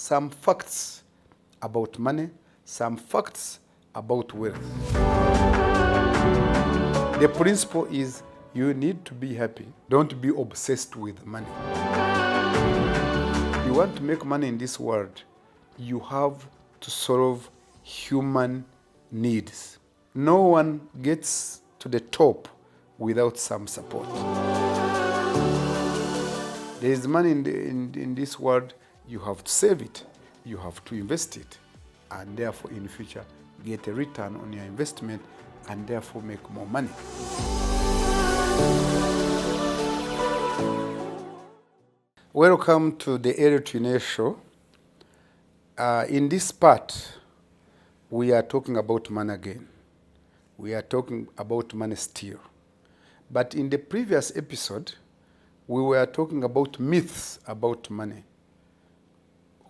some facts about money, some facts about wealth. The principle is you need to be happy. Don't be obsessed with money. If you want to make money in this world, you have to solve human needs. No one gets to the top without some support. There is money in this world, you have to save it, you have to invest it, and therefore in the future get a return on your investment and therefore make more money. Welcome to the Elly Twineyo Show. In this part, we are talking about money again. We are talking about money still. But in the previous episode, we were talking about myths about money,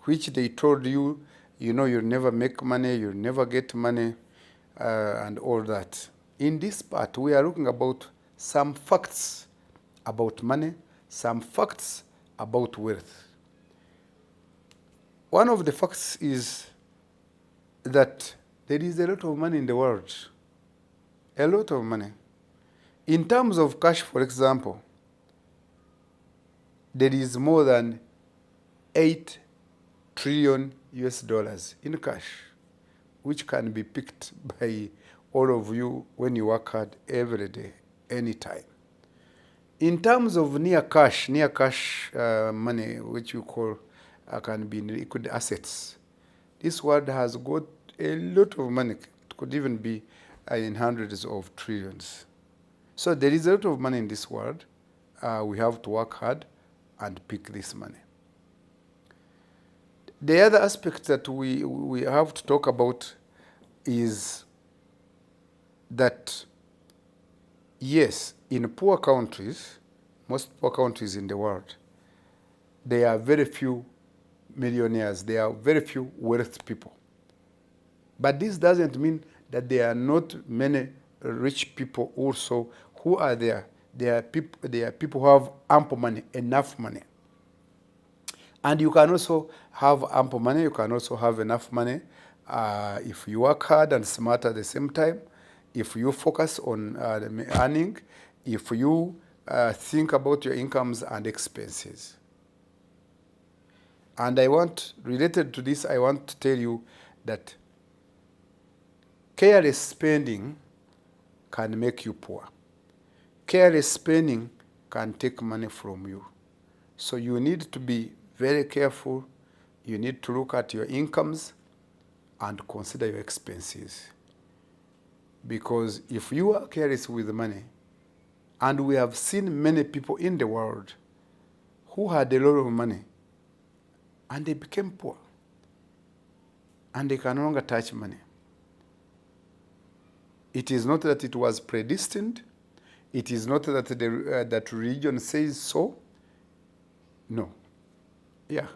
which they told you, you'll never make money, you'll never get money, and all that. In this part, we are looking about some facts about money, some facts about wealth. One of the facts is that there is a lot of money in the world. A lot of money. In terms of cash, for example, there is more than 8 trillion US dollars in cash, which can be picked by all of you when you work hard every day, anytime. In terms of near cash money, which you call can be liquid assets, this world has got a lot of money. It could even be in hundreds of trillions. So there is a lot of money in this world. We have to work hard and pick this money. The other aspect that we have to talk about is that, yes, in poor countries, most poor countries in the world, there are very few millionaires, there are very few wealthy people. But this doesn't mean that there are not many rich people also who are there. There are people who have ample money, enough money. And you can also have ample money, you can also have enough money if you work hard and smart at the same time, if you focus on earning, if you think about your incomes and expenses. And related to this, I want to tell you that careless spending can make you poor. Careless spending can take money from you. So you need to be very careful. You need to look at your incomes and consider your expenses. Because if you are careless with money, and we have seen many people in the world who had a lot of money, and they became poor, and they can no longer touch money. It is not that it was predestined. It is not that that religion says so. No. Yeah.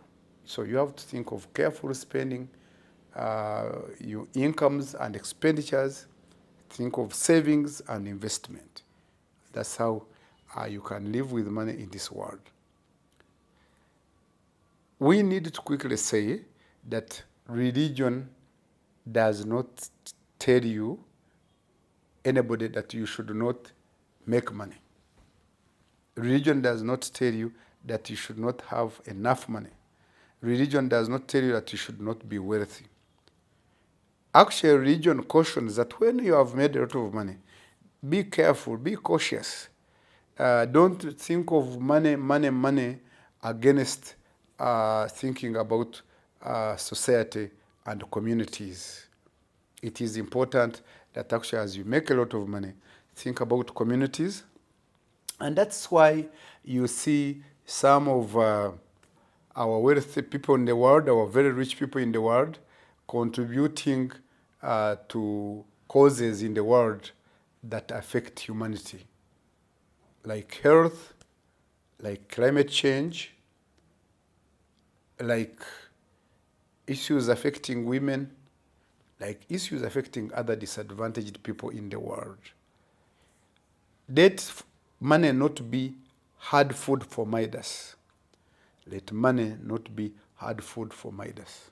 So you have to think of careful spending, your incomes and expenditures. Think of savings and investment. That's how you can live with money in this world. We need to quickly say that religion does not tell you, anybody, that you should not make money. Religion does not tell you that you should not have enough money. Religion does not tell you that you should not be wealthy. Actually, religion cautions that when you have made a lot of money, be careful, be cautious. Don't think of money against thinking about society and communities. It is important that actually as you make a lot of money, think about communities. And that's why you see some of our wealthy people in the world, our very rich people in the world, contributing to causes in the world that affect humanity, like health, like climate change, like issues affecting women, like issues affecting other disadvantaged people in the world. Let money not be hard food for Midas. Let money not be had food for Midas.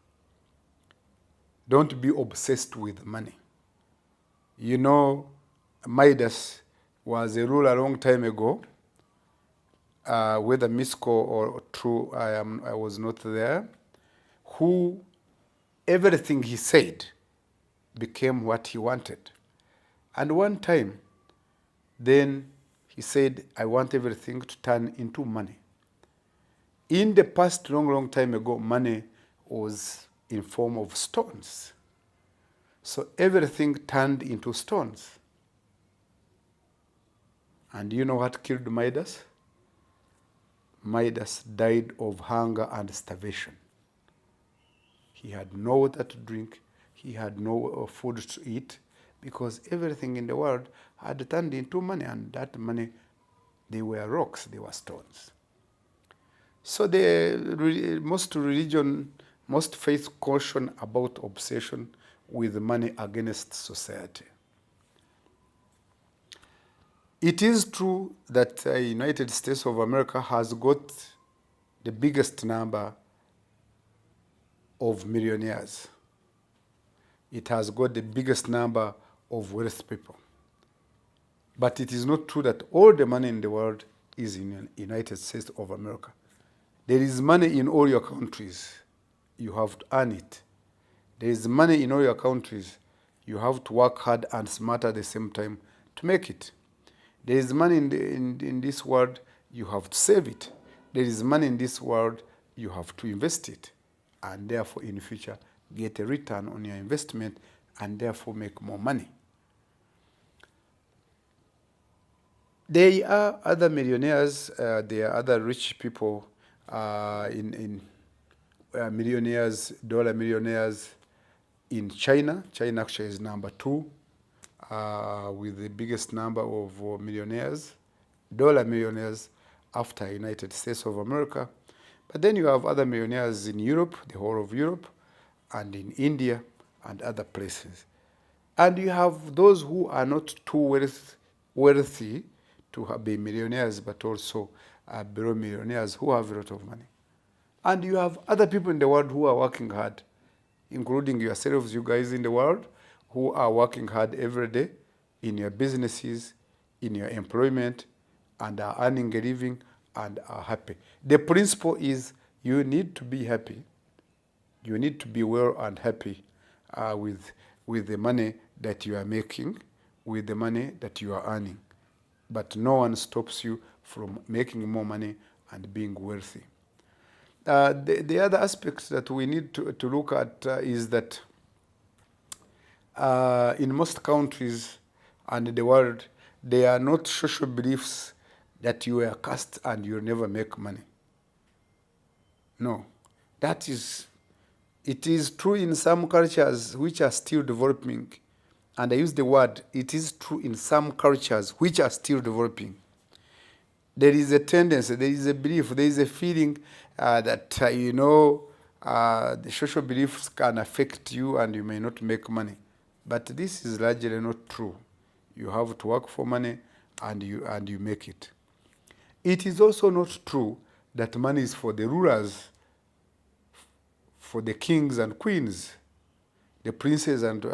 Don't be obsessed with money. You know, Midas was a ruler a long time ago. Whether mystical or true, I was not there. Who everything he said became what he wanted. And one time, then he said, I want everything to turn into money. In the past, long time ago, money was in form of stones. So everything turned into stones. And you know what killed Midas? Midas died of hunger and starvation. He had no water to drink. He had no food to eat, because everything in the world had turned into money, and that money, they were rocks, they were stones. So most faith caution about obsession with money against society. It is true that the United States of America has got the biggest number of millionaires. It has got the biggest number of wealthy people. But it is not true that all the money in the world is in the United States of America. There is money in all your countries. You have to earn it. There is money in all your countries. You have to work hard and smart at the same time to make it. There is money in this world. You have to save it. There is money in this world. You have to invest it. And therefore, in the future, get a return on your investment and therefore make more money. There are other millionaires. There are other rich people millionaires, dollar millionaires in China. China actually is number 2 with the biggest number of millionaires, dollar millionaires, after United States of America. But then you have other millionaires in Europe, the whole of Europe, and in India and other places. And you have those who are not too wealthy to be millionaires, but also below millionaires who have a lot of money. And you have other people in the world who are working hard, including yourselves, you guys in the world, who are working hard every day in your businesses, in your employment, and are earning a living and are happy. The principle is you need to be happy. You need to be well and happy with the money that you are making, with the money that you are earning. But no one stops you from making more money and being wealthy. The other aspect that we need to look at is that in most countries and the world, there are not social beliefs that you are cursed and you'll never make money. No. It is true in some cultures which are still developing. And I use the word, it is true in some cultures which are still developing. There is a tendency, there is a belief, there is a feeling that, the social beliefs can affect you and you may not make money. But this is largely not true. You have to work for money and you make it. It is also not true that money is for the rulers, for the kings and queens, the princes and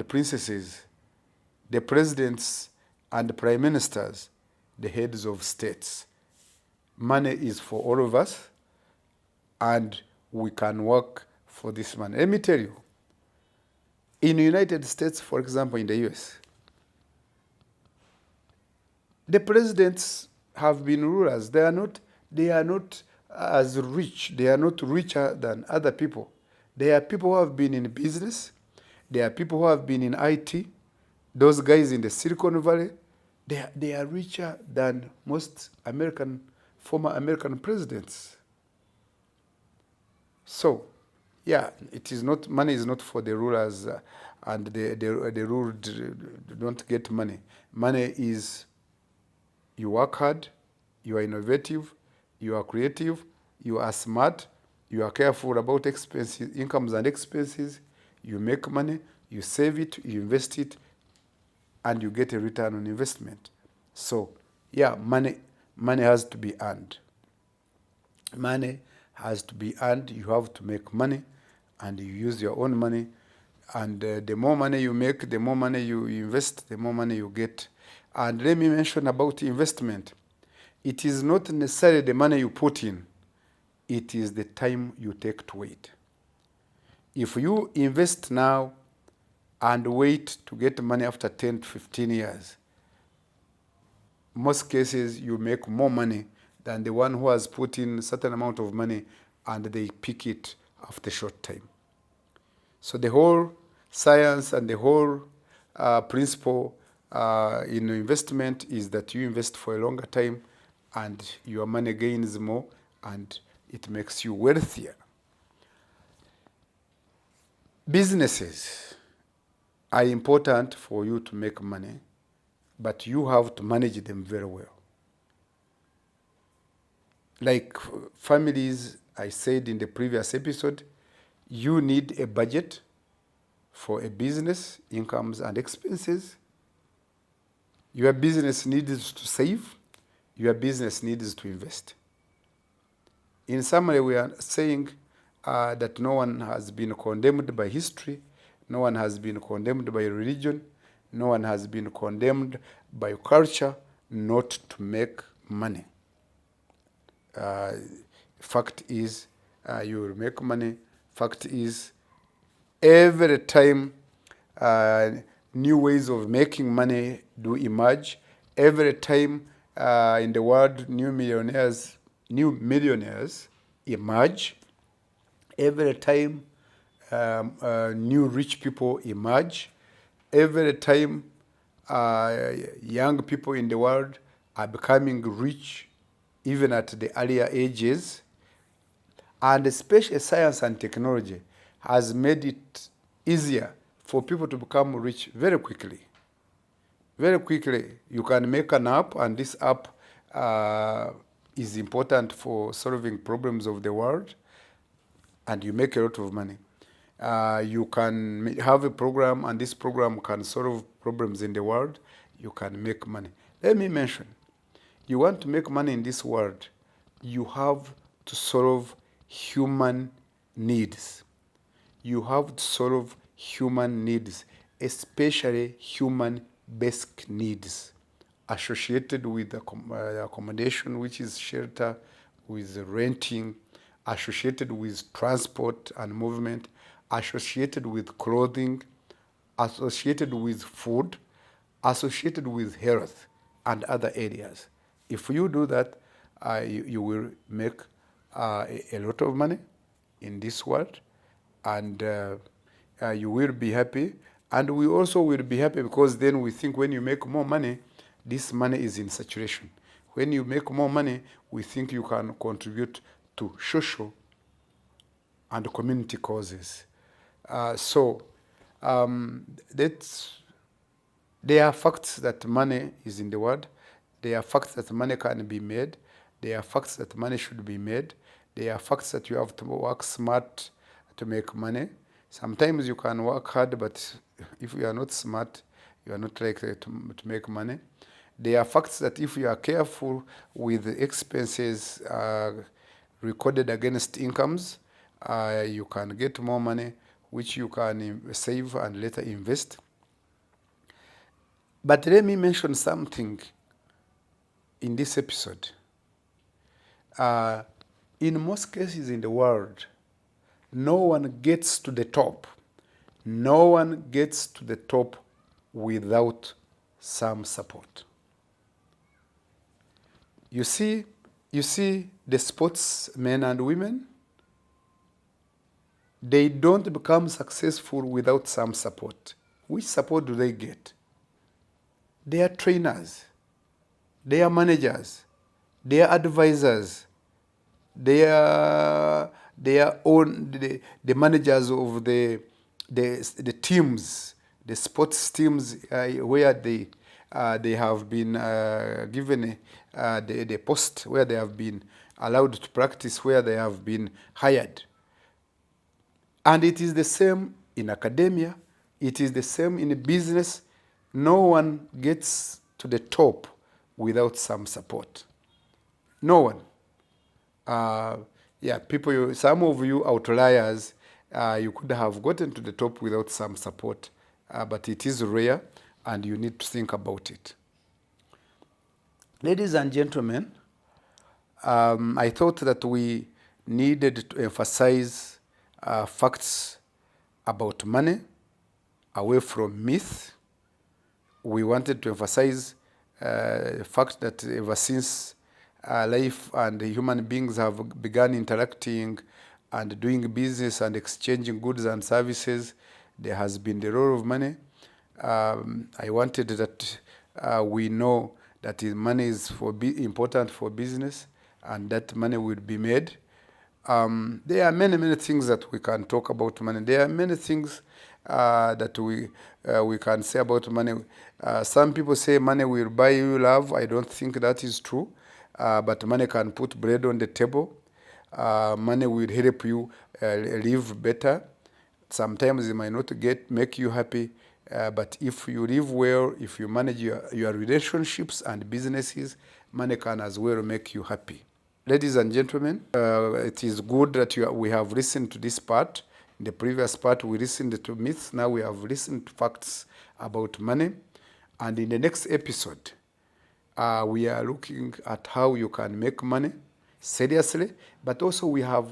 princesses, the presidents and prime ministers, the heads of states. Money is for all of us, and we can work for this money. Let me tell you, in the United States, for example, in the US, the presidents have been rulers. They are not as rich. They are not richer than other people. There are people who have been in business. There are people who have been in IT. Those guys in the Silicon Valley, they are richer than most former American presidents. So, yeah, money is not for the rulers and the ruled don't get money. Money is, you work hard, you are innovative, you are creative, you are smart, you are careful about incomes and expenses, you make money, you save it, you invest it, and you get a return on investment. So, yeah, money has to be earned. Money has to be earned. You have to make money, and you use your own money. And the more money you make, the more money you invest, the more money you get. And let me mention about investment. It is not necessarily the money you put in. It is the time you take to wait. If you invest now and wait to get money after 10 to 15 years, most cases you make more money than the one who has put in a certain amount of money and they pick it after a short time. So the whole science and the whole principle in investment is that you invest for a longer time and your money gains more and it makes you wealthier. Businesses are important for you to make money, but you have to manage them very well. Like families, I said in the previous episode, you need a budget for a business, incomes and expenses. Your business needs to save. Your business needs to invest. In summary, we are saying that no one has been condemned by history. No one has been condemned by religion. No one has been condemned by culture not to make money. Fact is, you will make money. Fact is, every time new ways of making money do emerge, every time in the world new millionaires emerge, every time new rich people emerge, every time young people in the world are becoming rich, even at the earlier ages, and especially science and technology has made it easier for people to become rich very quickly. Very quickly, you can make an app, and this app is important for solving problems of the world, and you make a lot of money. You can have a program, and this program can solve problems in the world. You can make money. Let me mention, you want to make money in this world, you have to solve human needs. You have to solve human needs, especially human basic needs associated with accommodation, which is shelter, with renting, associated with transport and movement, associated with clothing, associated with food, associated with health and other areas. If you do that, you will make a lot of money in this world, and you will be happy. And we also will be happy because then we think when you make more money, this money is in saturation. When you make more money, we think you can contribute to social and community causes. There are facts that money is in the world. There are facts that money can be made. There are facts that money should be made. There are facts that you have to work smart to make money. Sometimes you can work hard, but if you are not smart, you are not likely to make money. There are facts that if you are careful with the expenses recorded against incomes, you can get more money, which you can save and later invest. But let me mention something in this episode. In most cases in the world, no one gets to the top. No one gets to the top without some support. You see the sportsmen and women, they don't become successful without some support. Which support do they get? They are trainers, they are managers, they are advisors, they are the managers of the teams, the sports teams where they have been given the post, where they have been allowed to practice, where they have been hired. And it is the same in academia. It is the same in business. No one gets to the top without some support. No one. Yeah, people, some of you outliers, you could have gotten to the top without some support, but it is rare and you need to think about it. Ladies and gentlemen, I thought that we needed to emphasize facts about money away from myth. We wanted to emphasize the fact that ever since life and human beings have begun interacting and doing business and exchanging goods and services, there has been the role of money. I wanted that we know that money is important for business and that money will be made. There are many things that we can talk about money. There are many things that we can say about money. Some people say money will buy you love. I don't think that is true. But money can put bread on the table. Money will help you live better. Sometimes it might not make you happy, but if you live well, if you manage your relationships and businesses, money can as well make you happy. Ladies and gentlemen, it is good that we have listened to this part. In the previous part, we listened to myths. Now we have listened to facts about money. And in the next episode, we are looking at how you can make money seriously, but also we'll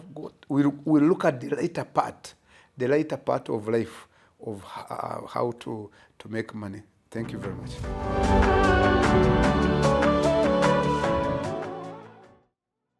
look at the later part of life of how to make money. Thank you very much.